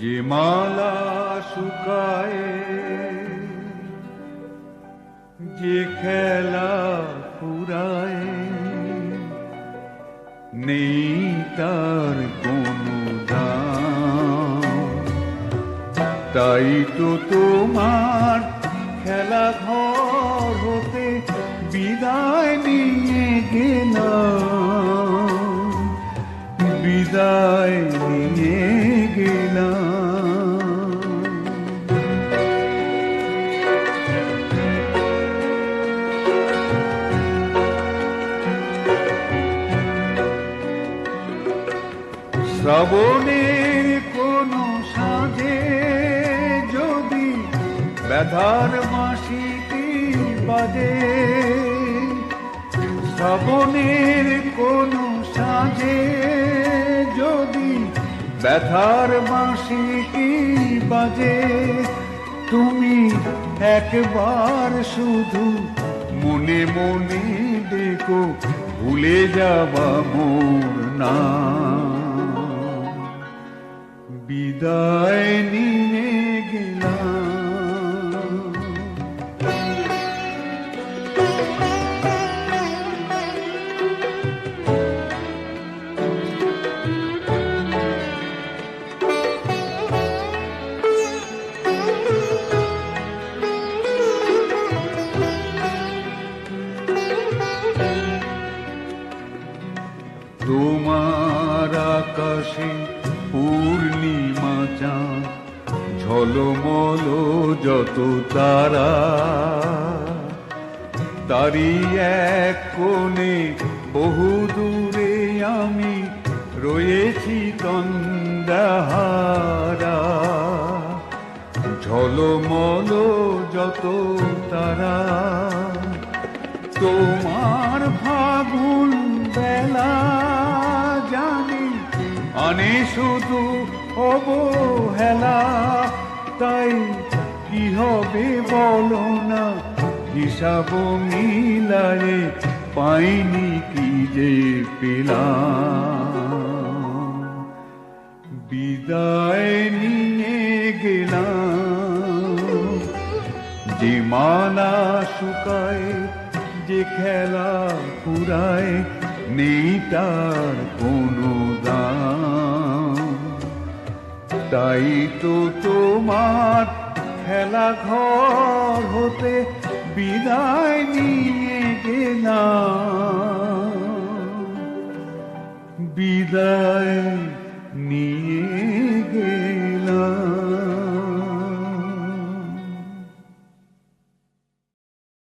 যে মালা শুকায়, যে খেলা ফুরায়, নেই তার কোনো দাম। তাই তো তোমার খেলা ঘর হতে বিদায় নিয়ে গেলাম, বিদায় নিয়ে গেলাম। শ্রাবণের কোনো সাজে যদি ব্যথার বাঁশিটি বাজে, শ্রাবণের কোনো সাজে যদি ব্যথার বাঁশিটি বাজে, তুমি একবার শুধু মনে মনে দেখো, ভুলে যাবা মোর নাম। বিদায় নিয়ে গেলাম। তোমার আকাশে পূর্ণিমা চাঁদ, ঝলমল যত তারা, তারি এক কোণে বহু দূরে আমি রয়েছি তন্দ্রাহারা। ঝলমল যত তারা, তোমার ফাগুন বেলা জানি আনে শুধু অবহেলা। তাই কি হবে বলো না, হিসাব মিলায়ে পাইনি কি যে পেলাম। বিদায় নিয়ে গেলাম। যে মালা শুকায়, যে খেলা ফুরায়, নেই তার কোনো দাম। তাই তো তোমার খেলা ঘর হতে বিদায় নিয়ে গেলাম, বিদায়